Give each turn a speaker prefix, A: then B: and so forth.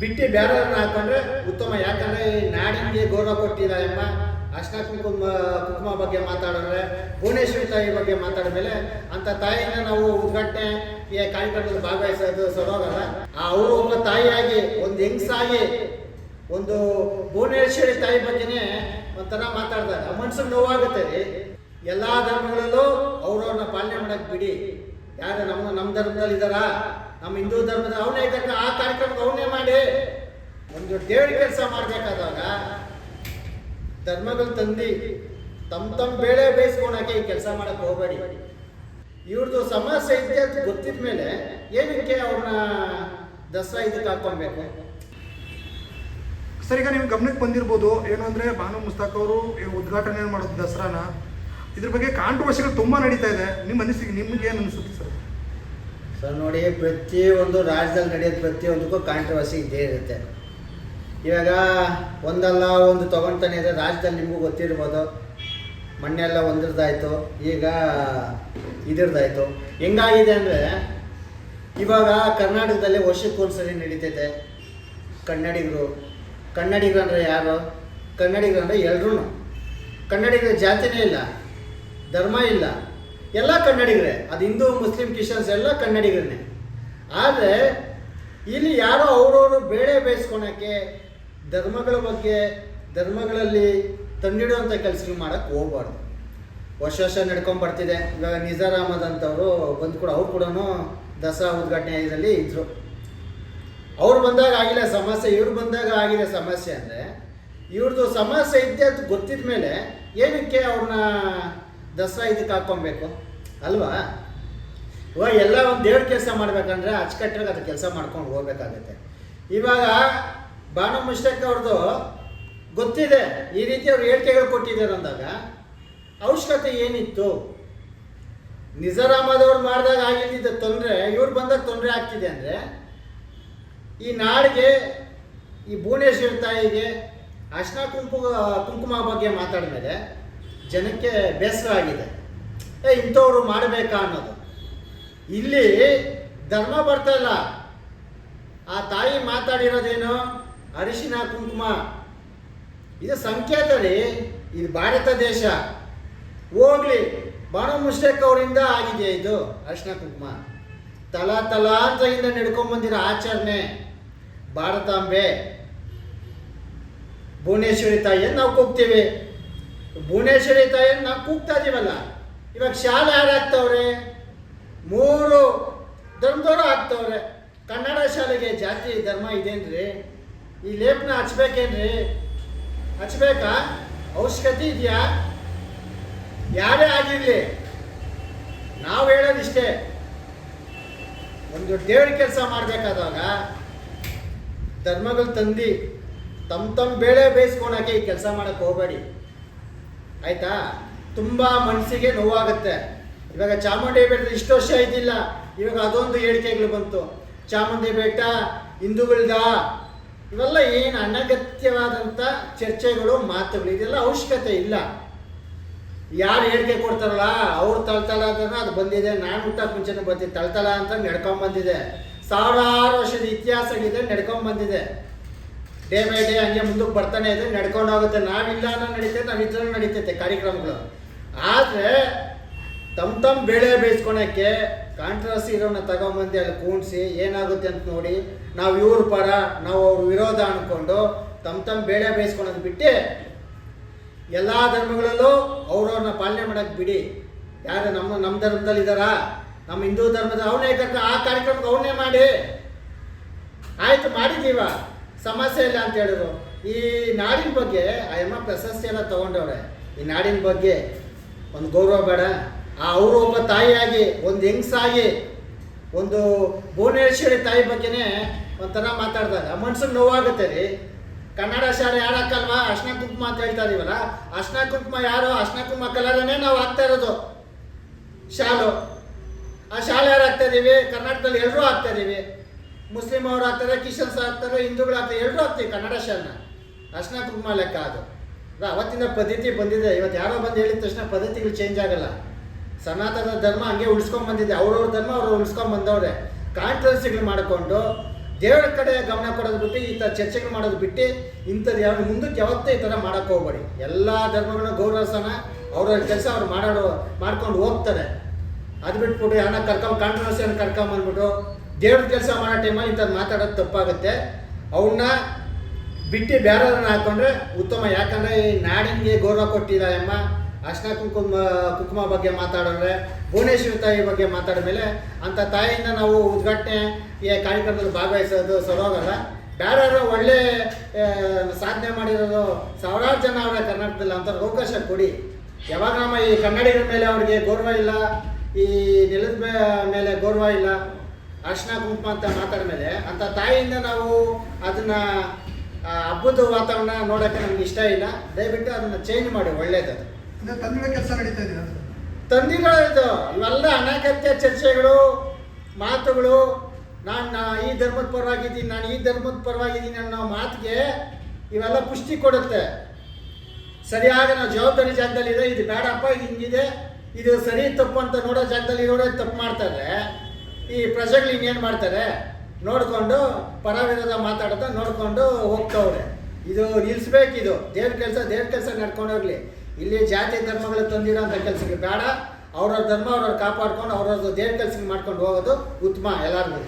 A: ಬಿಟ್ಟು ಬೇರೆಯವ್ರನ್ನ ಹಾಕೊಂಡ್ರೆ ಉತ್ತಮ. ಯಾಕಂದರೆ ನಾಡಿಗೆ ಗೌರವ ಕೊಟ್ಟಿಲ್ಲ ಎಂಬ ಅರ್ಶಿನ ಕುಂಕುಮ ಬಗ್ಗೆ ಮಾತಾಡಿದ್ರೆ, ಭುವನೇಶ್ವರಿ ತಾಯಿ ಬಗ್ಗೆ ಮಾತಾಡಿದ್ಮೇಲೆ ಅಂಥ ತಾಯಿನ ನಾವು ಉದ್ಘಾಟನೆ ಕಾರ್ಯಕ್ರಮದಲ್ಲಿ ಭಾಗವಹಿಸೋದು ಸರೋಗಲ್ಲ. ಅವರು ಒಬ್ಬ ತಾಯಿಯಾಗಿ, ಒಂದು ಹೆಂಗಸಾಗಿ, ಒಂದು ಭುವನೇಶ್ವರಿ ತಾಯಿ ಬಗ್ಗೆನೇ ಒಂಥರ ಮಾತಾಡಿದಾಗ ಮನ್ಸಿಗೆ ನೋವಾಗುತ್ತೆ ರೀ. ಎಲ್ಲ ಧರ್ಮಗಳಲ್ಲೂ ಅವ್ರವ್ರನ್ನ ಪಾಲನೆ ಮಾಡೋಕ್ಕೆ ಬಿಡಿ. ಯಾರು ನಮ್ಮ ಧರ್ಮದಲ್ಲಿ ಇದ್ದಾರಾ, ನಮ್ಮ ಹಿಂದೂ ಧರ್ಮದ ಅವನೇ ಆ ಕಾರ್ಯಕ್ರಮಕ್ಕೆ ಅವನೇ ಮಾಡಿ. ಒಂದು ದೇವ್ರ ಕೆಲಸ ಮಾಡಬೇಕಾದಾಗ ಧರ್ಮಗಳು ತಂದು ತಮ್ಮ ಬೇಳೆ ಬೇಯಿಸ್ಕೊಳಕ್ಕೆ ಈ ಕೆಲಸ ಮಾಡಕ್ಕೆ ಹೋಗಬೇಡಿ. ಇವ್ರದ್ದು ಸಮಸ್ಯೆ ಇದೆ ಅಂತ ಗೊತ್ತಿದ ಮೇಲೆ ಏನಕ್ಕೆ ಅವ್ರನ್ನ ದಸರಾ ಇದಕ್ಕೆ ಹಾಕೊಬೇಕು?
B: ಸರ್, ಈಗ ನೀವು ಗಮನಕ್ಕೆ ಬಂದಿರ್ಬೋದು, ಏನು ಅಂದರೆ ಬಾನು ಮುಸ್ತಾಕ್ ಅವರು ಉದ್ಘಾಟನೆ ಮಾಡೋದು ದಸರಾನ, ಇದ್ರ ಬಗ್ಗೆ ಕಾಂಟ್ರವರ್ಸಿಗಳು ತುಂಬ ನಡೀತಾ ಇದೆ. ನಿಮ್ಮ ಅನಿಸಿಕೆ, ನಿಮ್ಗೆ ಏನು ಅನಿಸುತ್ತೆ ಸರ್?
A: ಸರ್ ನೋಡಿ, ಪ್ರತಿಯೊಂದು ರಾಜ್ಯದಲ್ಲಿ ನಡೆಯೋದು ಪ್ರತಿಯೊಂದಕ್ಕೂ ಕಾಂಟ್ರವರ್ಸಿ ಇದ್ದೇ ಇರುತ್ತೆ. ಇವಾಗ ಒಂದಲ್ಲ ಒಂದು ತೊಗೊಳ್ತಾನೆ ಇದೆ. ರಾಜ್ಯದಲ್ಲಿ ನಿಮಗೂ ಗೊತ್ತಿರ್ಬೋದು, ಮಣ್ಣೆಲ್ಲ ಒಂದ್ರದ್ದಾಯ್ತು, ಈಗ ಇದ್ರದ್ದಾಯ್ತು. ಹೆಂಗಾಗಿದೆ ಅಂದರೆ ಇವಾಗ ಕರ್ನಾಟಕದಲ್ಲಿ ವರ್ಷಕ್ಕೊಂದ್ಸರಿ ನಡೀತೈತೆ ಕನ್ನಡಿಗರು ಅಂದರೆ ಯಾರು? ಕನ್ನಡಿಗರು ಅಂದರೆ ಎಲ್ರೂ. ಕನ್ನಡಿಗರ ಜಾತಿನೇ ಇಲ್ಲ, ಧರ್ಮ ಇಲ್ಲ, ಎಲ್ಲ ಕನ್ನಡಿಗರೇ. ಅದು ಹಿಂದೂ, ಮುಸ್ಲಿಂ, ಕ್ರಿಶ್ಚಿಯನ್ಸ್ ಎಲ್ಲ ಕನ್ನಡಿಗರನ್ನೇ. ಆದರೆ ಇಲ್ಲಿ ಯಾರೋ ಅವರವರು ಬೇಳೆ ಬೇಯಿಸ್ಕೊಳಕ್ಕೆ ಧರ್ಮಗಳ ಬಗ್ಗೆ, ಧರ್ಮಗಳಲ್ಲಿ ತಂದಿಡುವಂಥ ಕೆಲಸಗಳು ಮಾಡೋಕ್ಕೆ ಹೋಗ್ಬಾರ್ದು. ವರ್ಷ ನಡ್ಕೊಂಬರ್ತಿದೆ. ಇವಾಗ ನಿಜಾರ್ ಅಹಮದ್ ಅಂತವರು ಬಂದು ಕೂಡ ಅವ್ರು ಕೂಡ ದಸರಾ ಉದ್ಘಾಟನೆ ಇದರಲ್ಲಿ ಇದ್ದರು. ಅವ್ರು ಬಂದಾಗ ಆಗಿಲ್ಲ ಸಮಸ್ಯೆ, ಇವ್ರು ಬಂದಾಗ ಆಗಿದೆ ಸಮಸ್ಯೆ. ಅಂದರೆ ಇವ್ರದ್ದು ಸಮಸ್ಯೆ ಇದೆ ಅಂತ ಗೊತ್ತಿದ ಮೇಲೆ ಏನಕ್ಕೆ ಅವ್ರನ್ನ ದಸರಾ ಇದಕ್ಕೆ ಹಾಕ್ಕೊಬೇಕು ಅಲ್ವಾ? ಇವಾಗ ಎಲ್ಲ ಒಂದು ದೇವ್ರ ಕೆಲಸ ಮಾಡ್ಬೇಕಂದ್ರೆ ಅಚ್ಚುಕಟ್ಟಾಗಿ ಅದು ಕೆಲಸ ಮಾಡ್ಕೊಂಡು ಹೋಗ್ಬೇಕಾಗತ್ತೆ. ಇವಾಗ ಬಾನು ಮುಸ್ತಾಕ್ ಅವ್ರದ್ದು ಗೊತ್ತಿದೆ, ಈ ರೀತಿ ಅವ್ರು ಹೇಳಿಕೆಗಳು ಕೊಟ್ಟಿದ್ದಾರೆ ಅಂದಾಗ ಅವಶ್ಯಕತೆ ಏನಿತ್ತು? ನಿಜಾರ್ ಅಹಮದ್ ಅವ್ರು ಮಾಡಿದಾಗ ಆಗಿದ್ದ ತೊಂದರೆ ಇವ್ರು ಬಂದಾಗ ತೊಂದರೆ ಆಗ್ತಿದೆ ಅಂದರೆ ಈ ನಾಡಿಗೆ, ಈ ಭುವನೇಶ್ವರಿ ತಾಯಿಗೆ ಅರ್ಶಿನ ಕುಂಕುಮ ಬಗ್ಗೆ ಮಾತಾಡಿದ್ಮೇಲೆ ಜನಕ್ಕೆ ಬೇಸರ ಆಗಿದೆ. ಇಂಥವ್ರು ಮಾಡಬೇಕಾ ಅನ್ನೋದು. ಇಲ್ಲಿ ಧರ್ಮ ಬರ್ತಾ ಇಲ್ಲ. ಆ ತಾಯಿ ಮಾತಾಡಿರೋದೇನು? ಅರಿಶಿನ ಕುಂಕುಮ. ಇದು ಸಂಕೇತ ರೀ. ಇದು ಭಾರತ ದೇಶ. ಹೋಗ್ಲಿ, ಬಾನು ಮುಸ್ತಾಕ್ ಅವರಿಂದ ಆಗಿದೆ ಇದು ಅರಿಶಿನ ಕುಂಕುಮ. ತಲಾಂತರದಿಂದ ನಡ್ಕೊಂಡ್ಬಂದಿರೋ ಆಚರಣೆ. ಭಾರತಾಂಬೆ ಭುವನೇಶ್ವರಿ ತಾಯಿಯನ್ನು ನಾವು ಕೂಗ್ತೀವಿ. ಭುವನೇಶ್ವರಿ ತಾಯಿಯನ್ನು ನಾವು ಕೂಗ್ತಾ ಇದೀವಲ್ಲ. ಇವಾಗ ಶಾಲೆ ಯಾರು ಹಾಕ್ತವ್ರೆ? 3 ಧರ್ಮದವರು ಹಾಕ್ತವ್ರೆ. ಕನ್ನಡ ಶಾಲೆಗೆ ಜಾತಿ ಧರ್ಮ ಇದೇನ್ರಿ? ಈ ಲೇಪನ ಹಚ್ಬೇಕೇನ್ರಿ? ಹಚ್ಬೇಕಾ? ಅವಶ್ಯಕತೆ ಇದೆಯಾ? ಯಾರೇ ಆಗಿರಲಿ, ನಾವು ಹೇಳೋದಿಷ್ಟೇ, ಒಂದು ದೇವ್ರ ಕೆಲಸ ಮಾಡಬೇಕಾದಾಗ ಧರ್ಮಗಳು ತಂದು ತಮ್ಮ ಬೇಳೆ ಬೇಯಿಸ್ಕೊಳಕ್ಕೆ ಈ ಕೆಲಸ ಮಾಡೋಕ್ಕೆ ಹೋಗಬೇಡಿ, ಆಯಿತಾ? ತುಂಬ ಮನಸ್ಸಿಗೆ ನೋವಾಗುತ್ತೆ. ಇವಾಗ ಚಾಮುಂಡಿ ಬೆಟ್ಟದ ಇಷ್ಟು ವರ್ಷ ಇದ್ದಿಲ್ಲ, ಇವಾಗ ಅದೊಂದು ಹೇಳಿಕೆಗಳು ಬಂತು. ಚಾಮುಂಡಿ ಬೆಟ್ಟ ಹಿಂದೂಗಳ್ದ? ಇವೆಲ್ಲ ಏನು ಅನಗತ್ಯವಾದಂಥ ಚರ್ಚೆಗಳು, ಮಾತುಗಳು. ಇದೆಲ್ಲ ಅವಶ್ಯಕತೆ ಇಲ್ಲ. ಯಾರು ಹೇಳಿಕೆ ಕೊಡ್ತಾರಲ್ಲ ಅವ್ರು ತಳ್ತಳ ಅಂತ ಅದು ಬಂದಿದೆ. ನಾನು ಹುಟ್ಟಕ್ಕೆ ಮುಂಚೆನೂ ಬಂದಿದ್ದೆ. ತಳ್ತಳ ಅಂತ ನಡ್ಕೊಂಬಂದಿದೆ. ಸಾವಿರಾರು ವರ್ಷದ ಇತಿಹಾಸಗಳಿದೆ, ನಡ್ಕೊಂಬಂದಿದೆ. ಡೇ ಬೈ ಡೇ ಹಂಗೆ ಮುಂದಕ್ಕೆ ಬರ್ತಾನೆ ಇದೆ, ನಡ್ಕೊಂಡು ಹೋಗುತ್ತೆ. ನಾವಿಲ್ಲ ಅನ್ನೋ ನಡೀತೈತೆ, ನಾವಿದ್ರೂ ನಡೀತೈತೆ ಕಾರ್ಯಕ್ರಮಗಳು. ಆದರೆ ತಮ್ಮ ಬೇಳೆ ಬೇಯಿಸ್ಕೊಳಕ್ಕೆ ಕಾಂಟ್ರವರ್ಸಿ ಇರೋನ ತಗೊಂಬಂದು ಅಲ್ಲಿ ಕೂಣಿಸಿ ಏನಾಗುತ್ತೆ ಅಂತ ನೋಡಿ ನಾವು ಇವ್ರ ಪರ, ನಾವು ಅವ್ರ ವಿರೋಧ ಅಂದ್ಕೊಂಡು ತಮ್ಮ ಬೇಳೆ ಬೇಯಿಸ್ಕೊಳೋದು ಬಿಟ್ಟು ಎಲ್ಲ ಧರ್ಮಗಳಲ್ಲೂ ಅವ್ರವ್ರನ್ನ ಪಾಲನೆ ಮಾಡೋಕ್ಕೆ ಬಿಡಿ. ಯಾರು ನಮ್ಮ ಧರ್ಮದಲ್ಲಿ ಇದ್ದಾರಾ, ನಮ್ಮ ಹಿಂದೂ ಧರ್ಮದ ಅವನೇ ಆ ಕಾರ್ಯಕ್ರಮಕ್ಕೆ ಅವನೇ ಮಾಡಿ. ಆಯಿತು, ಮಾಡಿದ್ದೀವ, ಸಮಸ್ಯೆ ಇಲ್ಲ ಅಂತ ಹೇಳಿದ್ರು. ಈ ನಾಡಿನ ಬಗ್ಗೆ ಅಯ್ಯಮ್ಮ ಪ್ರಶಸ್ತಿ ಎಲ್ಲ ತೊಗೊಂಡವ್ರೆ. ಈ ನಾಡಿನ ಬಗ್ಗೆ ಒಂದು ಗೌರವ ಬೇಡ? ಅವರು ಒಬ್ಬ ತಾಯಿಯಾಗಿ, ಒಂದು ಹೆಂಗಸಾಗಿ, ಒಂದು ಭುವನೇಶ್ವರಿ ತಾಯಿ ಬಗ್ಗೆನೇ ಒಂಥರ ಮಾತಾಡಿದಾಗ ಮನ್ಸಿಗೆ ನೋವಾಗುತ್ತೆ ರೀ. ಕನ್ನಡ ಶಾಲೆ ಯಾರು ಹಾಕಲ್ವಾ? ಅರ್ಶಿನ ಕುಂಕುಮ ಅಂತ ಹೇಳ್ತಾ ಇದೀವಲ್ಲ, ಅರ್ಶಿನ ಕುಂಕುಮ ಯಾರು? ಅರ್ಶಿನ ಕುಂಕುಮ ಕಲರನ್ನೇ ನಾವು ಹಾಕ್ತಾ ಇರೋದು ಶಾಲು. ಆ ಶಾಲೆ ಯಾರು ಹಾಕ್ತಾ ಇದೀವಿ? ಕರ್ನಾಟಕದಲ್ಲಿ ಎಲ್ಲರೂ ಹಾಕ್ತಾ ಇದೀವಿ. ಮುಸ್ಲಿಂ ಅವರು ಹಾಕ್ತಾರೆ, ಕ್ರಿಶ್ಚಿಯನ್ಸ್ ಹಾಕ್ತಾರೆ, ಹಿಂದೂಗಳು ಹಾಕ್ತಾರೆ, ಎಲ್ಲರೂ ಹಾಕ್ತೀವಿ ಕನ್ನಡ ಶಾಲೆನ. ಅರ್ಶಿನ ಕುಂಕುಮ ಲೆಕ್ಕ ಅದು. ಅವತ್ತಿನ ಪದ್ಧತಿ ಬಂದಿದೆ. ಇವತ್ತು ಯಾರೋ ಬಂದು ಹೇಳಿದ ತಕ್ಷಣ ಪದ್ಧತಿಗಳು ಚೇಂಜ್ ಆಗಲ್ಲ. ಸನಾತನ ಧರ್ಮ ಹಂಗೆ ಉಳಿಸ್ಕೊಂಡ್ ಬಂದಿದೆ. ಅವ್ರವ್ರ ಧರ್ಮ ಅವ್ರು ಉಳಿಸ್ಕೊಂಡ್ ಬಂದವ್ರೆ. ಕಾಂಟ್ರವರ್ಸಿಗಳು ಮಾಡಿಕೊಂಡು ದೇವರ ಕಡೆ ಗಮನ ಕೊಡೋದು ಬಿಟ್ಟು ಈ ಥರ ಚರ್ಚೆಗಳು ಮಾಡೋದು ಬಿಟ್ಟು ಇಂಥದ್ದು ಯಾವ ಮುಂದಕ್ಕೆ ಯಾವತ್ತೂ ಈ ಥರ ಮಾಡೋಕ್ಕೆ ಹೋಗ್ಬೇಡಿ. ಎಲ್ಲ ಧರ್ಮಗಳನ್ನ ಗೌರವಿಸೋಣ, ಅವ್ರವ್ರ ಕೆಲಸ ಅವ್ರು ಮಾಡ್ಕೊಂಡು ಹೋಗ್ತಾರೆ. ಅದು ಬಿಟ್ಬಿಟ್ಟು ಯಾರನ್ನ ಕಾಂಟ್ರವರ್ಸಿಯನ್ನು ಕರ್ಕೊಂಬಂದ್ಬಿಟ್ಟು ದೇವ್ರ ಕೆಲಸ ಮಾಡೋ ಟೈಮಲ್ಲಿ ಇಂಥದ್ದು ಮಾತಾಡೋದು ತಪ್ಪಾಗುತ್ತೆ. ಅವನ್ನ ಬಿಟ್ಟು ಬೇರೆಯವ್ರನ್ನ ಹಾಕೊಂಡ್ರೆ ಉತ್ತಮ. ಯಾಕಂದರೆ ಈ ನಾಡಿನಿಗೆ ಗೌರವ ಕೊಟ್ಟಿದ್ದಾರೆ ಅಮ್ಮ. ಅರ್ಶಿನ ಕುಂಕುಮ ಬಗ್ಗೆ ಮಾತಾಡಿದ್ರೆ, ಭುವನೇಶ್ವರಿ ತಾಯಿ ಬಗ್ಗೆ ಮಾತಾಡಿದ ಮೇಲೆ ಅಂಥ ತಾಯಿಯಿಂದ ನಾವು ಉದ್ಘಾಟನೆ ಈ ಕಾರ್ಯಕ್ರಮದಲ್ಲಿ ಭಾಗವಹಿಸೋದು ಸರೋಗಲ್ಲ. ಬೇರೆಯವರು ಒಳ್ಳೆ ಸಾಧನೆ ಮಾಡಿರೋದು ಸಾವಿರಾರು ಜನ ಅವರ ಕರ್ನಾಟಕದಲ್ಲಿ ಅಂಥವ್ರಿಗೆ ಅವಕಾಶ ಕೊಡಿ. ಯಾವಾಗ ನಮ್ಮ ಈ ಕನ್ನಡಿಗರ ಮೇಲೆ ಅವ್ರಿಗೆ ಗೌರವ ಇಲ್ಲ, ಈ ನೆಲದ ಮೇಲೆ ಗೌರವ ಇಲ್ಲ, ಅರ್ಶಿನ ಕುಂಕುಮ ಅಂತ ಮಾತಾಡಿದ ಮೇಲೆ ಅಂಥ ತಾಯಿಯಿಂದ ನಾವು ಅದನ್ನು ಹಬ್ಬದ ವಾತಾವರಣ ನೋಡೋಕ್ಕೆ ನಮ್ಗೆ ಇಷ್ಟ ಇಲ್ಲ. ದಯವಿಟ್ಟು ಅದನ್ನು ಚೇಂಜ್ ಮಾಡಿ, ಒಳ್ಳೇದು.
B: ಅಂದರೆ ತಂದಿರೋ ಕೆಲಸ ನಡೀತಾ ಇದೆ
A: ತಂದಿರೋದು ಇವೆಲ್ಲ ಅನಗತ್ಯ ಚರ್ಚೆಗಳು, ಮಾತುಗಳು. ನಾನು ಈ ಧರ್ಮದ ಪರವಾಗಿದ್ದೀನಿ, ನಾನು ಈ ಧರ್ಮದ ಪರವಾಗಿದ್ದೀನಿ ಅನ್ನೋ ಮಾತಿಗೆ ಇವೆಲ್ಲ ಪುಷ್ಟಿ ಕೊಡುತ್ತೆ. ಸರಿಯಾಗಿ ನಾವು ಜವಾಬ್ದಾರಿ ಜಾಗದಲ್ಲಿದೆ, ಇದು ಬೇಡಪ್ಪ, ಇದು ಹಿಂಗಿದೆ, ಇದು ಸರಿ ತಪ್ಪು ಅಂತ ನೋಡೋ ಜಾಗದಲ್ಲಿ ನೋಡೋದು ತಪ್ಪು ಮಾಡ್ತಾರೆ. ಈ ಪ್ರಜೆಗಳು ಇನ್ನೇನು ಮಾಡ್ತಾರೆ, ನೋಡಿಕೊಂಡು ಪರ ವಿರೋಧ ಮಾತಾಡೋದ ನೋಡಿಕೊಂಡು ಹೋಗ್ತವ್ರೆ. ಇದು ನಿಲ್ಲಿಸ್ಬೇಕು. ಇದು ದೇವ್ರ ಕೆಲಸ ನಡ್ಕೊಂಡು ಹೋಗ್ಲಿ. ಇಲ್ಲಿ ಜಾತಿ ಧರ್ಮಗಳು ತಂದಿರೋ ಅಂಥ ಕೆಲಸಕ್ಕೆ ಬೇಡ. ಅವ್ರವ್ರ ಧರ್ಮ ಅವ್ರವ್ರು ಕಾಪಾಡ್ಕೊಂಡು ಅವ್ರವ್ರದ್ದು ದೇವ್ರ ಕೆಲಸ ಮಾಡ್ಕೊಂಡು ಹೋಗೋದು ಉತ್ತಮ ಎಲ್ಲರಿಗೂ.